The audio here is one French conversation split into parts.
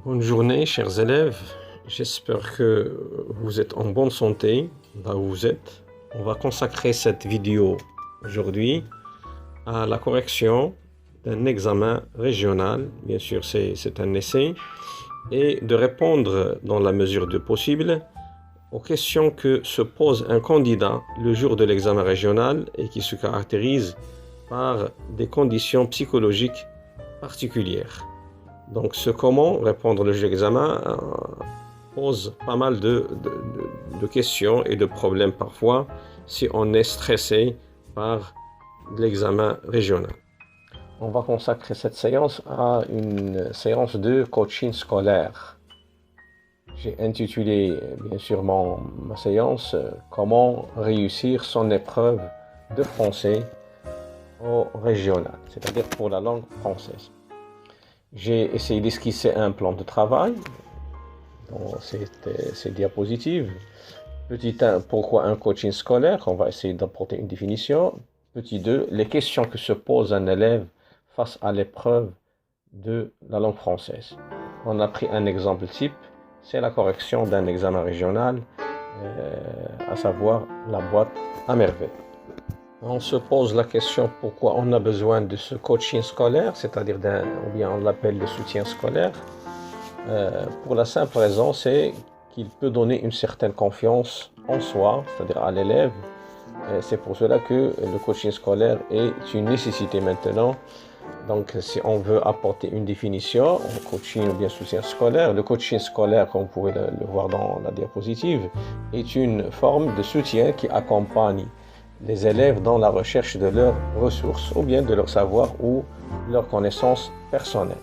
Bonne journée, chers élèves. J'espère que vous êtes en bonne santé là où vous êtes. On va consacrer cette vidéo aujourd'hui à la correction d'un examen régional. Bien sûr, c'est un essai. Et de répondre dans la mesure du possible aux questions que se pose un candidat le jour de l'examen régional et qui se caractérise par des conditions psychologiques particulières. Donc, comment répondre le jeu d'examen pose pas mal de questions et de problèmes parfois si on est stressé par l'examen régional. On va consacrer cette séance à une séance de coaching scolaire. J'ai intitulé bien sûr ma séance « Comment réussir son épreuve de français au régional », c'est-à-dire pour la langue française. J'ai essayé d'esquisser un plan de travail dans ces diapositives. Petit 1, pourquoi un coaching scolaire? On va essayer d'apporter une définition. Petit 2, les questions que se pose un élève face à l'épreuve de la langue française. On a pris un exemple type, c'est la correction d'un examen régional, à savoir la boîte à merveilles. On se pose la question pourquoi on a besoin de ce coaching scolaire, c'est-à-dire ou bien on l'appelle le soutien scolaire. Pour la simple raison, c'est qu'il peut donner une certaine confiance en soi, c'est-à-dire à l'élève. C'est pour cela que le coaching scolaire est une nécessité maintenant. Donc, si on veut apporter une définition au coaching ou bien soutien scolaire, le coaching scolaire, comme vous pouvez le voir dans la diapositive, est une forme de soutien qui accompagne les élèves dans la recherche de leurs ressources ou bien de leur savoir ou leurs connaissances personnelles.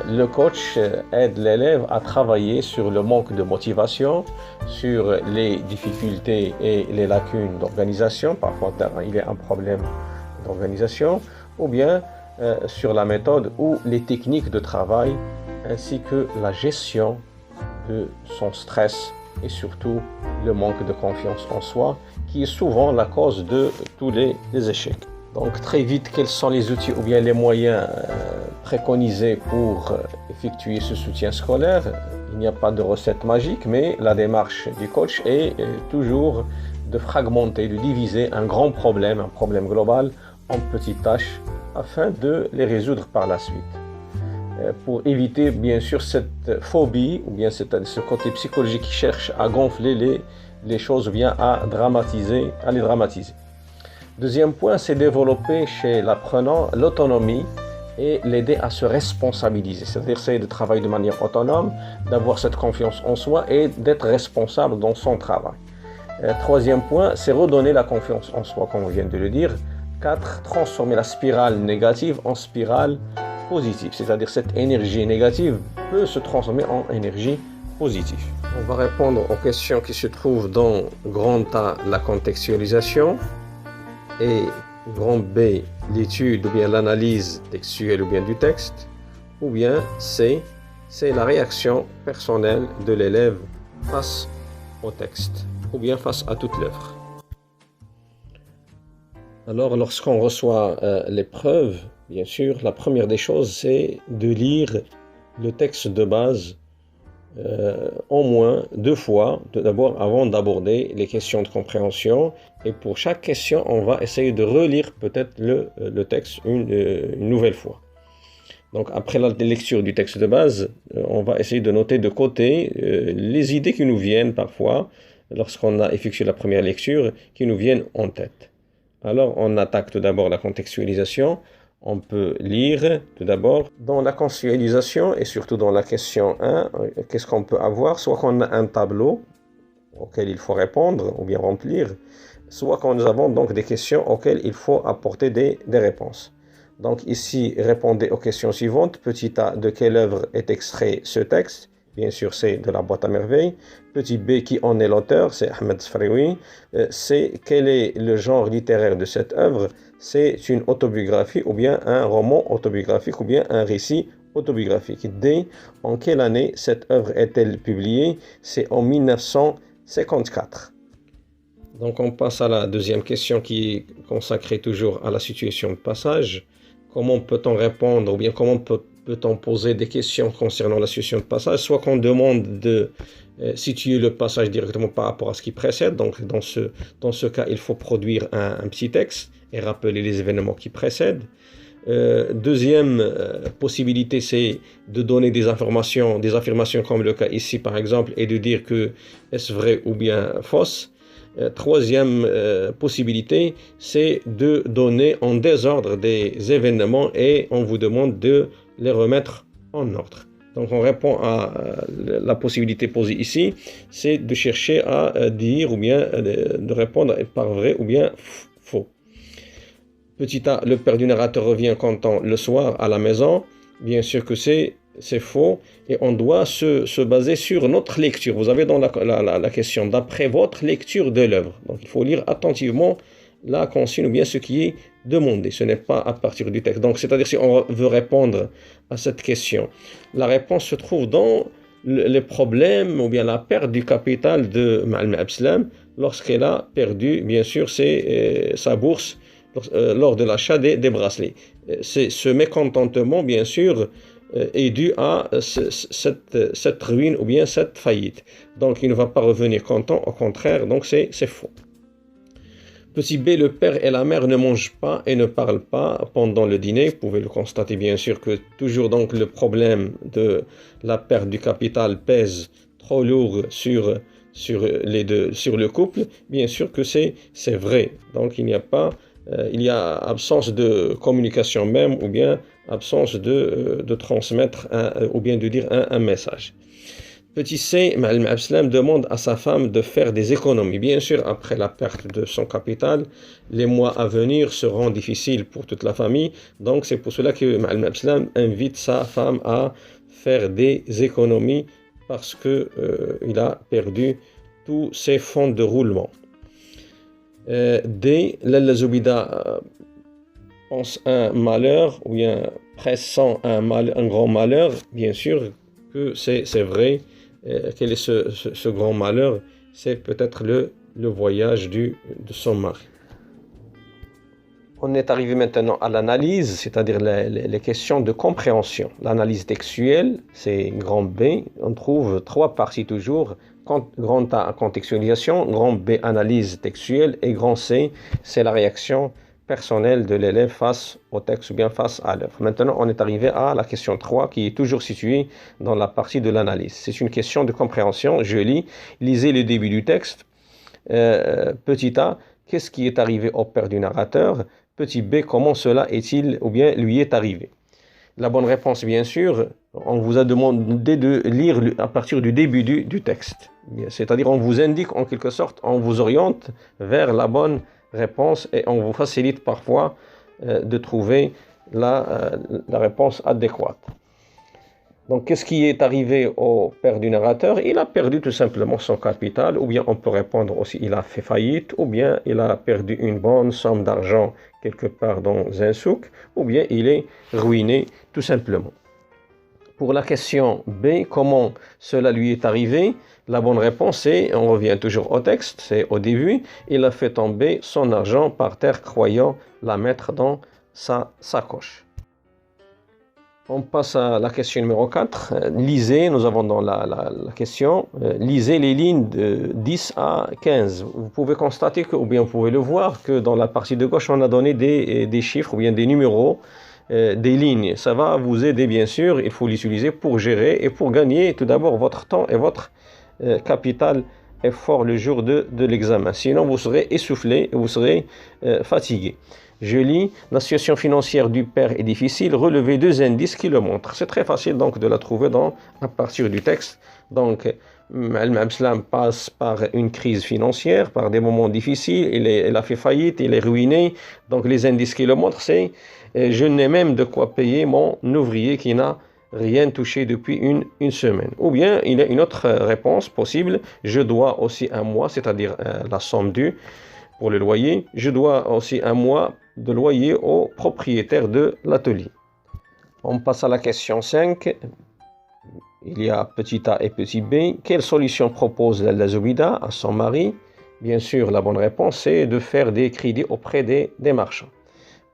Le coach aide l'élève à travailler sur le manque de motivation, sur les difficultés et les lacunes d'organisation, parfois il y a un problème d'organisation, ou bien sur la méthode ou les techniques de travail, ainsi que la gestion de son stress et surtout le manque de confiance en soi, qui est souvent la cause de tous les échecs. Donc très vite, quels sont les outils ou bien les moyens préconisés pour effectuer ce soutien scolaire? Il n'y a pas de recette magique, mais la démarche du coach est toujours de fragmenter, de diviser un grand problème, un problème global, en petites tâches afin de les résoudre par la suite. Pour éviter bien sûr cette phobie ou bien ce côté psychologique qui cherche à gonfler les choses ou bien à les dramatiser. Deuxième point, c'est développer chez l'apprenant l'autonomie et l'aider à se responsabiliser, c'est-à-dire c'est de travailler de manière autonome, d'avoir cette confiance en soi et d'être responsable dans son travail. Troisième point, c'est redonner la confiance en soi, comme on vient de le dire. 4, transformer la spirale négative en spirale positive, c'est-à-dire cette énergie négative peut se transformer en énergie positive. On va répondre aux questions qui se trouvent dans grand A, la contextualisation, et grand B, l'étude ou bien l'analyse textuelle ou bien du texte, ou bien C, c'est la réaction personnelle de l'élève face au texte, ou bien face à toute l'œuvre. Alors, lorsqu'on reçoit l'épreuve, bien sûr, la première des choses, c'est de lire le texte de base au moins 2 fois, d'abord avant d'aborder les questions de compréhension. Et pour chaque question, on va essayer de relire peut-être le texte une nouvelle fois. Donc, après la lecture du texte de base, on va essayer de noter de côté les idées qui nous viennent parfois, lorsqu'on a effectué la première lecture, qui nous viennent en tête. Alors, on attaque tout d'abord la contextualisation. On peut lire tout d'abord dans la contextualisation et surtout dans la question 1, qu'est-ce qu'on peut avoir? Soit qu'on a un tableau auquel il faut répondre ou bien remplir, soit qu'on nous avons donc des questions auxquelles il faut apporter des réponses. Donc ici, répondez aux questions suivantes. Petit A, de quelle œuvre est extrait ce texte? Bien sûr, c'est de la boîte à merveilles. Petit B, qui en est l'auteur? C'est Ahmed Sfraoui. C, quel est le genre littéraire de cette œuvre? C'est une autobiographie ou bien un roman autobiographique ou bien un récit autobiographique. D, en quelle année cette œuvre est-elle publiée? C'est en 1954. Donc on passe à la deuxième question qui est consacrée toujours à la situation de passage. Comment peut-on répondre ou bien comment peut peut-on poser des questions concernant la situation de passage, soit qu'on demande de situer le passage directement par rapport à ce qui précède. Donc dans ce cas, il faut produire un petit texte et rappeler les événements qui précèdent. Deuxième possibilité, c'est de donner des affirmations comme le cas ici par exemple, et de dire que est-ce vrai ou bien fausse. Troisième possibilité, c'est de donner en désordre des événements et on vous demande de les remettre en ordre. Donc on répond à la possibilité posée ici, c'est de chercher à dire ou bien de répondre par vrai ou bien faux. Petit a, le père du narrateur revient content le soir à la maison. Bien sûr que c'est faux et on doit se baser sur notre lecture. Vous avez dans la question d'après votre lecture de l'œuvre. Donc il faut lire attentivement la consigne ou bien ce qui est demandé. Ce n'est pas à partir du texte. Donc c'est-à-dire si on veut répondre à cette question, la réponse se trouve dans les problèmes ou bien la perte du capital de Ma'al Abslam lorsqu'elle a perdu bien sûr sa bourse lors de l'achat des bracelets. Ce mécontentement bien sûr est dû à cette ruine ou bien cette faillite. Donc il ne va pas revenir content, au contraire, donc c'est faux. Petit b, le père et la mère ne mangent pas et ne parlent pas pendant le dîner. Vous pouvez le constater bien sûr que toujours donc le problème de la perte du capital pèse trop lourd sur le couple. Bien sûr que c'est vrai. Donc il y a absence de communication même ou bien absence de transmettre ou bien de dire un message. Petit c, Ma'al Abslam demande à sa femme de faire des économies. Bien sûr, après la perte de son capital, les mois à venir seront difficiles pour toute la famille. Donc c'est pour cela que Ma'al Abslam invite sa femme à faire des économies parce qu'il a perdu tous ses fonds de roulement. D, Lalla Zoubida pense un malheur ou bien pressent un grand malheur. Bien sûr que c'est vrai. Quel est ce grand malheur? C'est peut-être le voyage de son mari. On est arrivé maintenant à l'analyse, c'est-à-dire les questions de compréhension. L'analyse textuelle, c'est grand B. On trouve trois parties toujours. Grand A, contextualisation. Grand B, analyse textuelle. Et grand C, c'est la réaction personnelle de l'élève face au texte ou bien face à l'œuvre. Maintenant, on est arrivé à la question 3 qui est toujours située dans la partie de l'analyse. C'est une question de compréhension. Je lis. Lisez le début du texte. Petit a, qu'est-ce qui est arrivé au père du narrateur? Petit b, comment cela est-il ou bien lui est arrivé? La bonne réponse, bien sûr, on vous a demandé de lire à partir du début du texte. C'est-à-dire, on vous indique en quelque sorte, on vous oriente vers la bonne réponse et on vous facilite parfois de trouver la réponse adéquate. Donc, qu'est-ce qui est arrivé au père du narrateur? Il a perdu tout simplement son capital, ou bien on peut répondre aussi il a fait faillite, ou bien il a perdu une bonne somme d'argent quelque part dans un souk, ou bien il est ruiné tout simplement. Pour la question B, comment cela lui est arrivé? La bonne réponse est, on revient toujours au texte, c'est au début, il a fait tomber son argent par terre croyant la mettre dans sa sacoche. On passe à la question numéro 4. Lisez, nous avons dans la question, lisez les lignes de 10 à 15. Vous pouvez constater ou bien vous pouvez le voir, que dans la partie de gauche, on a donné des chiffres ou bien des numéros, des lignes. Ça va vous aider bien sûr, il faut l'utiliser pour gérer et pour gagner tout d'abord votre temps et votre capital effort le jour de l'examen. Sinon, vous serez essoufflé et vous serez fatigué. Je lis, la situation financière du père est difficile, relevez deux indices qui le montrent. C'est très facile donc de la trouver à partir du texte. Donc, Ma'al Abslam passe par une crise financière, par des moments difficiles, il a fait faillite, il est ruiné. Donc, les indices qui le montrent, c'est je n'ai même de quoi payer mon ouvrier qui n'a rien touché depuis une semaine. Ou bien, il y a une autre réponse possible, je dois aussi un mois, c'est-à-dire la somme due pour le loyer, je dois aussi un mois de loyer au propriétaire de l'atelier. On passe à la question 5. Il y a petit a et petit b. Quelle solution propose Lalla Zoubida à son mari? Bien sûr, la bonne réponse est de faire des crédits auprès des marchands.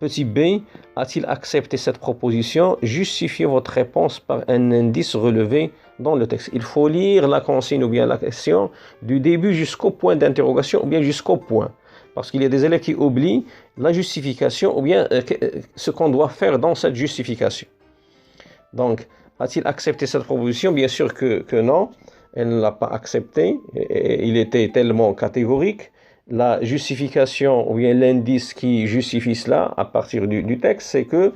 Petit b, a-t-il accepté cette proposition? Justifiez votre réponse par un indice relevé dans le texte. Il faut lire la consigne ou bien la question du début jusqu'au point d'interrogation ou bien jusqu'au point. Parce qu'il y a des élèves qui oublient la justification ou bien ce qu'on doit faire dans cette justification. Donc, a-t-il accepté cette proposition? Bien sûr que non, elle ne l'a pas accepté. Il était tellement catégorique. La justification ou bien l'indice qui justifie cela à partir du texte, c'est que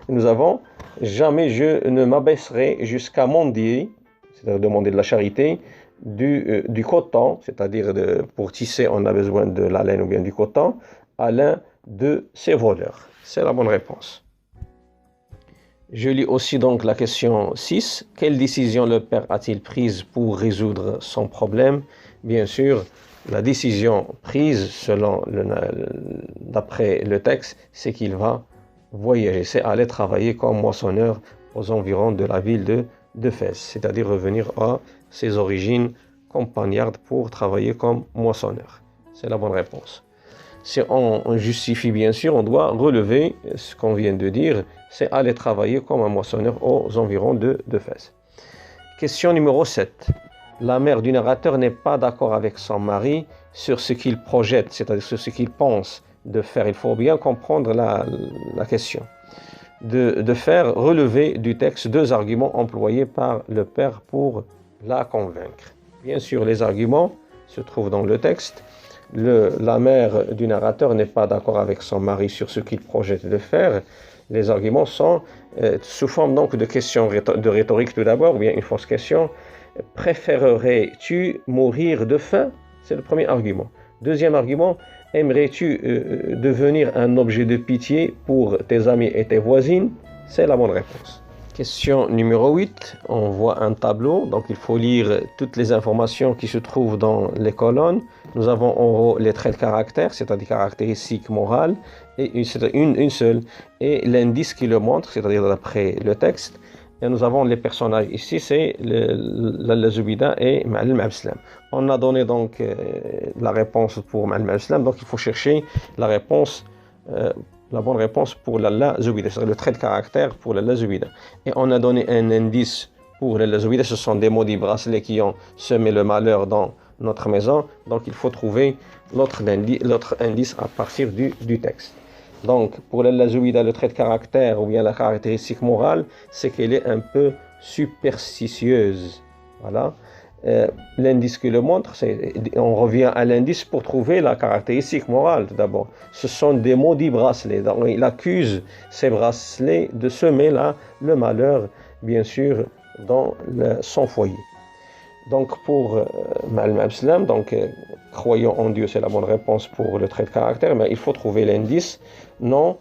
nous avons « jamais je ne m'abaisserai jusqu'à mendier », c'est-à-dire demander de la charité, du coton, c'est-à-dire pour tisser on a besoin de la laine ou bien du coton, à l'un de ses voleurs. C'est la bonne réponse. Je lis aussi donc la question 6. Quelle décision le père a-t-il prise pour résoudre son problème? Bien sûr, la décision prise d'après le texte, c'est qu'il va voyager, c'est aller travailler comme moissonneur aux environs de la ville de Fès, c'est-à-dire revenir à ses origines campagnardes pour travailler comme moissonneur. C'est la bonne réponse. Si on justifie, bien sûr, on doit relever ce qu'on vient de dire, c'est aller travailler comme un moissonneur aux environs de Fès. Question numéro 7. La mère du narrateur n'est pas d'accord avec son mari sur ce qu'il projette, c'est-à-dire sur ce qu'il pense de faire. Il faut bien comprendre la question. De faire relever du texte deux arguments employés par le père pour la convaincre. Bien sûr, les arguments se trouvent dans le texte. La mère du narrateur n'est pas d'accord avec son mari sur ce qu'il projette de faire. Les arguments sont sous forme donc de questions de rhétorique tout d'abord, ou bien une fausse question. Préférerais-tu mourir de faim? C'est le premier argument. Deuxième argument, aimerais-tu devenir un objet de pitié pour tes amis et tes voisines? C'est la bonne réponse. Question numéro 8, on voit un tableau, donc il faut lire toutes les informations qui se trouvent dans les colonnes. Nous avons en haut les traits de caractère, c'est-à-dire caractéristiques morales, et une seule, et l'indice qui le montre, c'est-à-dire d'après le texte. Et nous avons les personnages ici, c'est Lalla Zoubida et Ma'alem Abdeslam. On a donné donc la réponse pour Ma'alem Abdeslam, donc il faut chercher la bonne réponse pour Lalla Zoubida, c'est-à-dire le trait de caractère pour Lalla Zoubida. Et on a donné un indice pour Lalla Zoubida, ce sont des maudits bracelets qui ont semé le malheur dans notre maison, donc il faut trouver l'autre indice à partir du texte. Donc, pour Lalla Zoubida, le trait de caractère ou bien la caractéristique morale, c'est qu'elle est un peu superstitieuse. Voilà. L'indice qui le montre, on revient à l'indice pour trouver la caractéristique morale tout d'abord. Ce sont des maudits bracelets. Donc, il accuse ces bracelets de semer le malheur, bien sûr, dans son foyer. Donc pour Ma'alem Abdeslam, croyant en Dieu, c'est la bonne réponse pour le trait de caractère, mais il faut trouver l'indice. Non,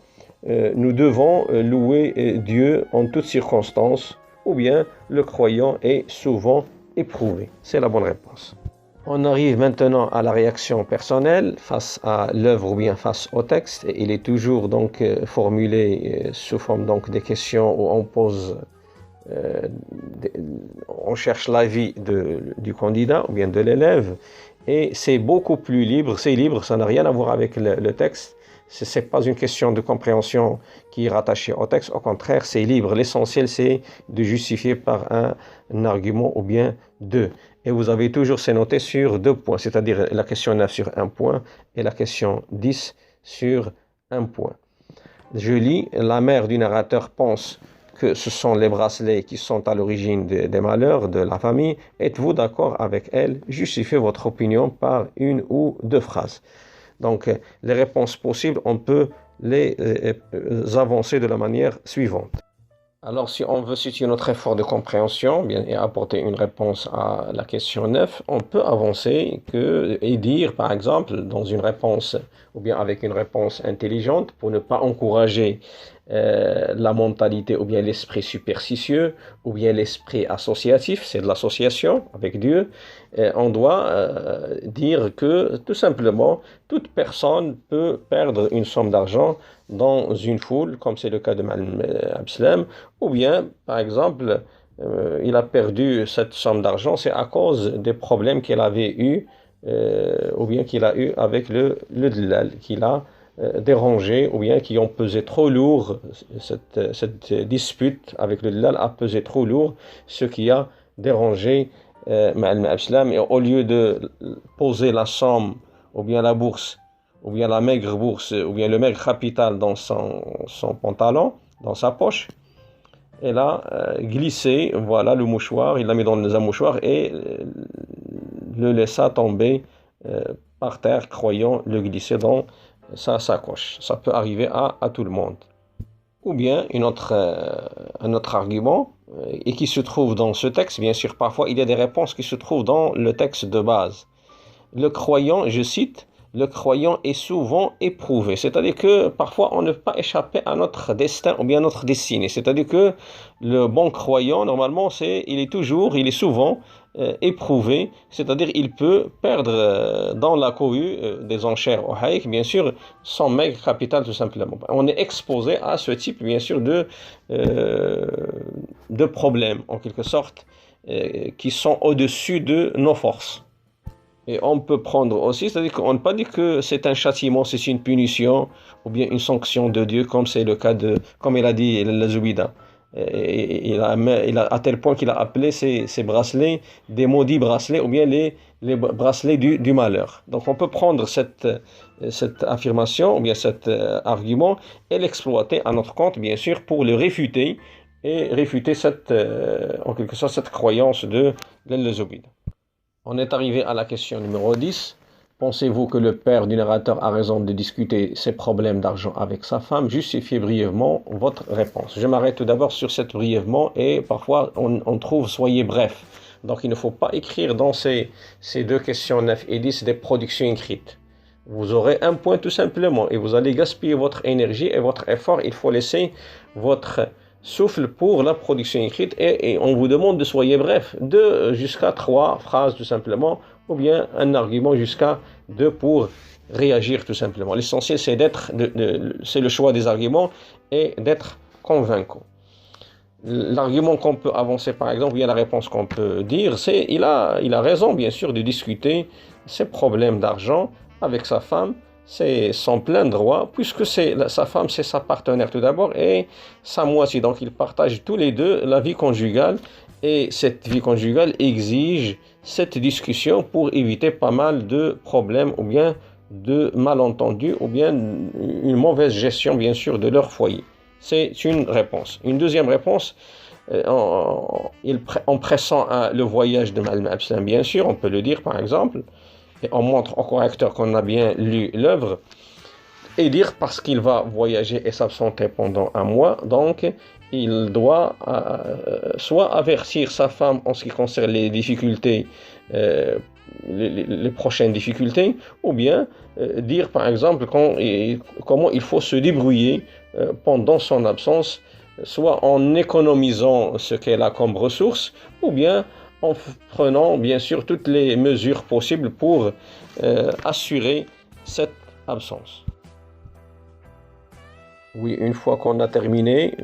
nous devons louer Dieu en toutes circonstances, ou bien le croyant est souvent éprouvé. C'est la bonne réponse. On arrive maintenant à la réaction personnelle face à l'œuvre ou bien face au texte. Il est toujours donc formulé sous forme donc des questions où on pose on cherche l'avis du candidat ou bien de l'élève, et c'est beaucoup plus libre, c'est libre, ça n'a rien à voir avec le texte, ce n'est pas une question de compréhension qui est rattachée au texte, au contraire c'est libre, l'essentiel c'est de justifier par un argument ou bien deux, et vous avez toujours ces notés sur 2 points, c'est-à-dire la question 9 sur 1 point et la question 10 sur 1 point. Je lis, la mère du narrateur pense que ce sont les bracelets qui sont à l'origine des malheurs de la famille. Êtes-vous d'accord avec elle? Justifiez votre opinion par 1 ou 2 phrases. Donc, les réponses possibles, on peut les avancer de la manière suivante. Alors, si on veut situer notre effort de compréhension et apporter une réponse à la question 9, on peut avancer et dire, par exemple, dans une réponse ou bien avec une réponse intelligente, pour ne pas encourager la mentalité ou bien l'esprit superstitieux ou bien l'esprit associatif, c'est de l'association avec Dieu, on doit dire que tout simplement toute personne peut perdre une somme d'argent dans une foule, comme c'est le cas de Ma'alem Abdeslam, ou bien par exemple il a perdu cette somme d'argent, c'est à cause des problèmes qu'il avait eu ou bien qu'il a eu avec le dlal qu'il a dérangé ou bien qui ont pesé trop lourd. Cette dispute avec le Dillal a pesé trop lourd, ce qui a dérangé Ma'al Abslam. Et au lieu de poser la somme ou bien la bourse ou bien la maigre bourse ou bien le maigre capital dans son pantalon, dans sa poche, elle a glissé, voilà, le mouchoir, il l'a mis dans un mouchoir et le laissa tomber par terre, croyant le glisser dans sa sacoche. Ça peut arriver à tout le monde. Ou bien un autre argument, et qui se trouve dans ce texte, bien sûr, parfois il y a des réponses qui se trouvent dans le texte de base. Le croyant, je cite, le croyant est souvent éprouvé. C'est-à-dire que parfois on ne peut pas échapper à notre destin ou bien à notre destinée. C'est-à-dire que le bon croyant, normalement, il est souvent éprouvé. C'est-à-dire il peut perdre dans la cohue des enchères au haïk, bien sûr, son maigre capital tout simplement. On est exposé à ce type, bien sûr, de problèmes, en quelque sorte, qui sont au-dessus de nos forces. Et on peut prendre aussi, c'est-à-dire qu'on ne peut pas dire que c'est un châtiment, c'est une punition ou bien une sanction de Dieu, comme c'est le cas comme il a dit la Zoubida. Il a à tel point qu'il a appelé ces bracelets des maudits bracelets ou bien les bracelets du malheur. Donc on peut prendre cette affirmation ou bien cet argument et l'exploiter à notre compte, bien sûr, pour le réfuter et réfuter en quelque sorte cette croyance de l'Zoubida. On est arrivé à la question numéro 10. Pensez-vous que le père du narrateur a raison de discuter ses problèmes d'argent avec sa femme? Justifiez brièvement votre réponse. Je m'arrête tout d'abord sur cette brièvement et parfois on trouve soyez bref. Donc il ne faut pas écrire dans ces deux questions 9 et 10 des productions écrites. Vous aurez un point tout simplement et vous allez gaspiller votre énergie et votre effort. Il faut laisser votre souffle pour la production écrite et on vous demande de soyez bref, 2 jusqu'à 3 phrases tout simplement, ou bien un argument jusqu'à 2 pour réagir tout simplement. L'essentiel c'est c'est le choix des arguments et d'être convaincant. L'argument qu'on peut avancer par exemple, ou bien la réponse qu'on peut dire, c'est il a raison bien sûr de discuter ses problèmes d'argent avec sa femme. C'est son plein droit, puisque sa femme, c'est sa partenaire tout d'abord, et sa moitié. Donc, ils partagent tous les deux la vie conjugale, et cette vie conjugale exige cette discussion pour éviter pas mal de problèmes, ou bien de malentendus, ou bien une mauvaise gestion, bien sûr, de leur foyer. C'est une réponse. Une deuxième réponse, en pressant le voyage de Ma'al Abslam, bien sûr, on peut le dire par exemple, et on montre au correcteur qu'on a bien lu l'œuvre, et dire parce qu'il va voyager et s'absenter pendant un mois, donc il doit soit avertir sa femme en ce qui concerne les difficultés, les prochaines difficultés, ou bien dire par exemple comment il faut se débrouiller pendant son absence, soit en économisant ce qu'elle a comme ressources, ou bien en prenant bien sûr toutes les mesures possibles pour assurer cette absence. Oui, une fois qu'on a terminé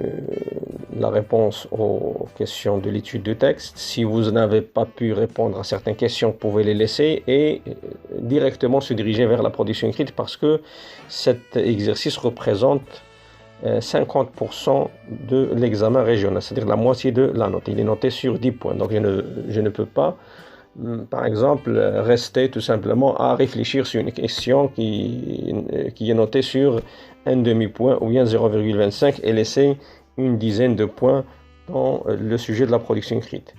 la réponse aux questions de l'étude du texte, si vous n'avez pas pu répondre à certaines questions, vous pouvez les laisser et directement se diriger vers la production écrite parce que cet exercice représente 50% de l'examen régional, c'est-à-dire la moitié de la note. Il est noté sur 10 points. Donc je ne peux pas, par exemple, rester tout simplement à réfléchir sur une question qui est notée sur un demi-point ou bien 0,25 et laisser une dizaine de points dans le sujet de la production écrite.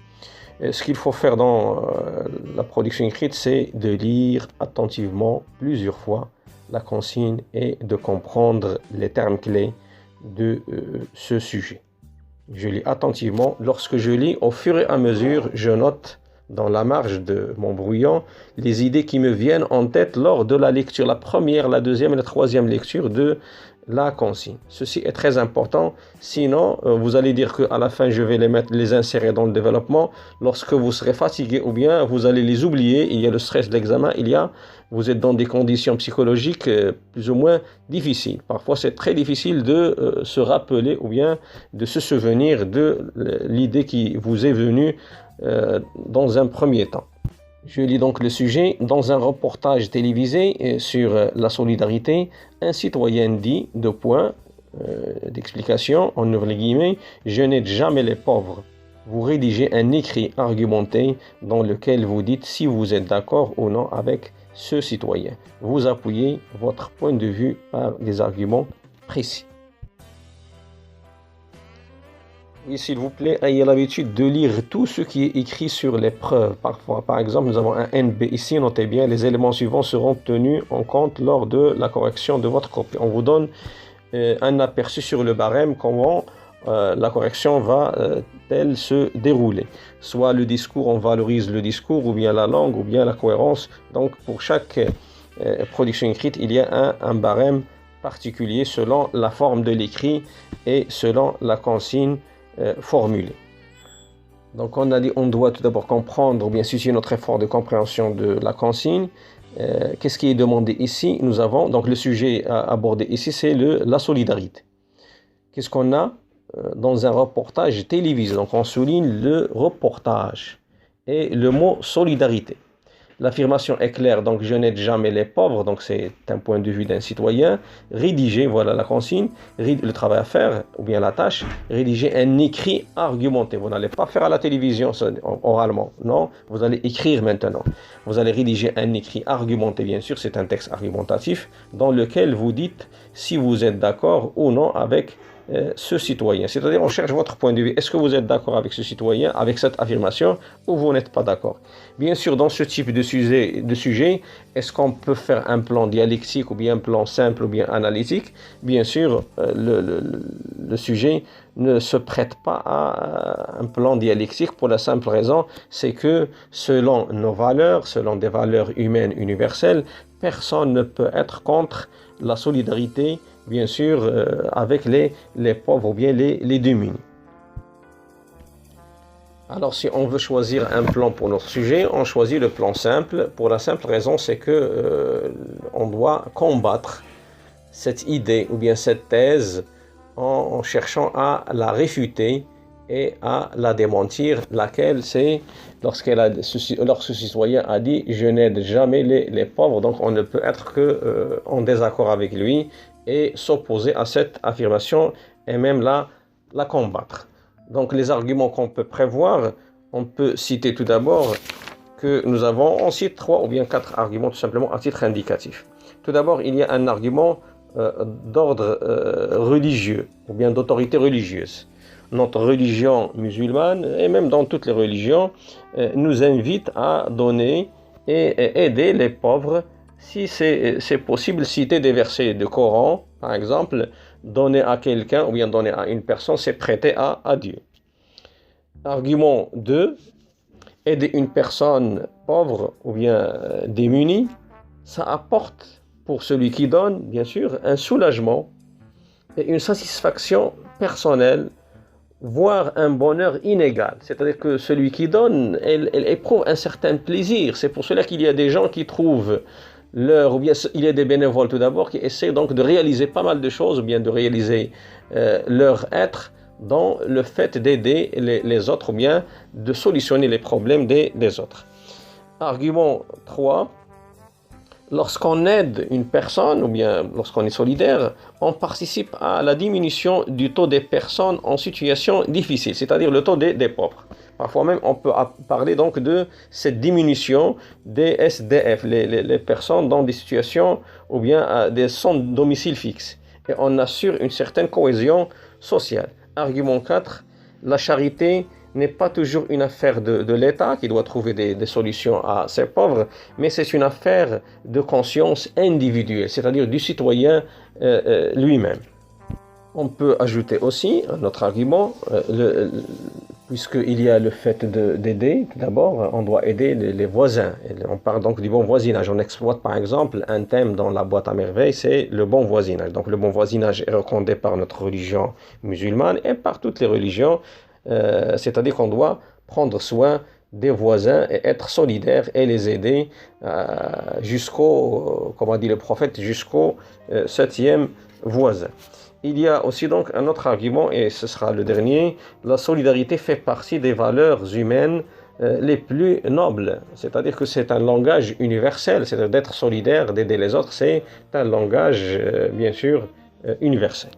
Ce qu'il faut faire dans la production écrite, c'est de lire attentivement plusieurs fois la consigne et de comprendre les termes clés de ce sujet. Je lis attentivement. Lorsque je lis, au fur et à mesure, je note dans la marge de mon brouillon les idées qui me viennent en tête lors de la lecture, la première, la deuxième et la troisième lecture de la consigne. Ceci est très important, sinon vous allez dire qu'à la fin je vais les insérer dans le développement. Lorsque vous serez fatigué ou bien vous allez les oublier, il y a le stress de l'examen, vous êtes dans des conditions psychologiques plus ou moins difficiles. Parfois c'est très difficile de se rappeler ou bien de se souvenir de l'idée qui vous est venue dans un premier temps. Je lis donc le sujet. Dans un reportage télévisé sur la solidarité, un citoyen dit, d'explication, en ouvre les guillemets, je n'aide jamais les pauvres. Vous rédigez un écrit argumenté dans lequel vous dites si vous êtes d'accord ou non avec ce citoyen. Vous appuyez votre point de vue par des arguments précis. Oui, s'il vous plaît, ayez l'habitude de lire tout ce qui est écrit sur les preuves. Parfois, par exemple, nous avons un NB ici, notez bien, les éléments suivants seront tenus en compte lors de la correction de votre copie. On vous donne un aperçu sur le barème, comment la correction va-t-elle se dérouler. Soit le discours, on valorise le discours, ou bien la langue, ou bien la cohérence. Donc, pour chaque production écrite, il y a un barème particulier selon la forme de l'écrit et selon la consigne formulée. Donc on a dit on doit tout d'abord comprendre ou bien situer notre effort de compréhension de la consigne. Qu'est-ce qui est demandé ici? Nous avons donc le sujet à aborder ici, c'est la solidarité. Qu'est-ce qu'on a dans un reportage télévisé? Donc on souligne le reportage et le mot solidarité. L'affirmation est claire, donc je n'aide jamais les pauvres, donc c'est un point de vue d'un citoyen. Rédiger, voilà la consigne, le travail à faire, ou bien la tâche, rédiger un écrit argumenté. Vous n'allez pas faire à la télévision oralement, non, vous allez écrire maintenant. Vous allez rédiger un écrit argumenté, bien sûr, c'est un texte argumentatif, dans lequel vous dites si vous êtes d'accord ou non avec ce citoyen. C'est-à-dire, on cherche votre point de vue. Est-ce que vous êtes d'accord avec ce citoyen, avec cette affirmation, ou vous n'êtes pas d'accord? Bien sûr, dans ce type de sujet, est-ce qu'on peut faire un plan dialectique, ou bien un plan simple, ou bien analytique? Bien sûr, le sujet ne se prête pas à un plan dialectique pour la simple raison, c'est que selon nos valeurs, selon des valeurs humaines universelles, personne ne peut être contre la solidarité, bien sûr, avec les pauvres ou bien les démunis. Alors, si on veut choisir un plan pour notre sujet, on choisit le plan simple. Pour la simple raison, c'est que on doit combattre cette idée ou bien cette thèse en cherchant à la réfuter et à la démentir, laquelle c'est lorsque ce citoyen a dit « je n'aide jamais les pauvres », donc on ne peut être que en désaccord avec lui et s'opposer à cette affirmation et même la combattre. Donc les arguments qu'on peut prévoir, on peut citer tout d'abord que on cite 3 ou bien 4 arguments tout simplement à titre indicatif. Tout d'abord, il y a un argument d'ordre religieux ou bien d'autorité religieuse. Notre religion musulmane et même dans toutes les religions nous invite à donner et aider les pauvres. Si c'est possible, citer des versets du Coran, par exemple, donner à quelqu'un ou bien donner à une personne, c'est prêter à Dieu. Argument 2, aider une personne pauvre ou bien démunie, ça apporte pour celui qui donne, bien sûr, un soulagement et une satisfaction personnelle, voire un bonheur inégal. C'est-à-dire que celui qui donne, elle éprouve un certain plaisir. C'est pour cela qu'il y a des gens qui trouvent ou bien il y a des bénévoles tout d'abord qui essaient donc de réaliser pas mal de choses, ou bien de réaliser leur être dans le fait d'aider les autres, ou bien de solutionner les problèmes des autres. Argument 3, lorsqu'on aide une personne, ou bien lorsqu'on est solidaire, on participe à la diminution du taux des personnes en situation difficile, c'est-à-dire le taux des pauvres. Parfois même, on peut parler donc de cette diminution des SDF, les personnes dans des situations ou bien sans domicile fixe. Et on assure une certaine cohésion sociale. Argument 4, la charité n'est pas toujours une affaire de l'État qui doit trouver des solutions à ces pauvres, mais c'est une affaire de conscience individuelle, c'est-à-dire du citoyen lui-même. On peut ajouter aussi un autre argument, puisqu'il y a le fait d'aider, d'abord, on doit aider les voisins. On parle donc du bon voisinage. On exploite par exemple un thème dans la boîte à merveilles, c'est le bon voisinage. Donc le bon voisinage est recommandé par notre religion musulmane et par toutes les religions, c'est-à-dire qu'on doit prendre soin des voisins et être solidaire et les aider jusqu'au, comme a dit le prophète, jusqu'au 7e voisin. Il y a aussi donc un autre argument, et ce sera le dernier, la solidarité fait partie des valeurs humaines les plus nobles. C'est-à-dire que c'est un langage universel, c'est-à-dire d'être solidaire, d'aider les autres, c'est un langage, bien sûr, universel.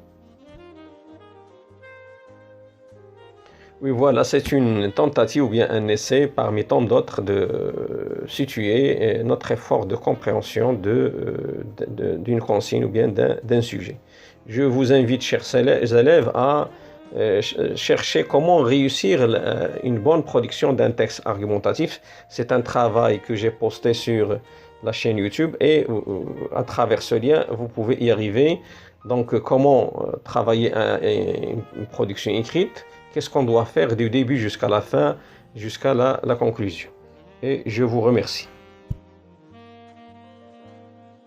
Oui, voilà, c'est une tentative ou bien un essai parmi tant d'autres de situer notre effort de compréhension d'une consigne ou bien d'un sujet. Je vous invite, chers élèves, à chercher comment réussir une bonne production d'un texte argumentatif. C'est un travail que j'ai posté sur la chaîne YouTube et à travers ce lien, vous pouvez y arriver. Donc, comment travailler une production écrite? Qu'est-ce qu'on doit faire du début jusqu'à la fin, jusqu'à la conclusion? Et je vous remercie.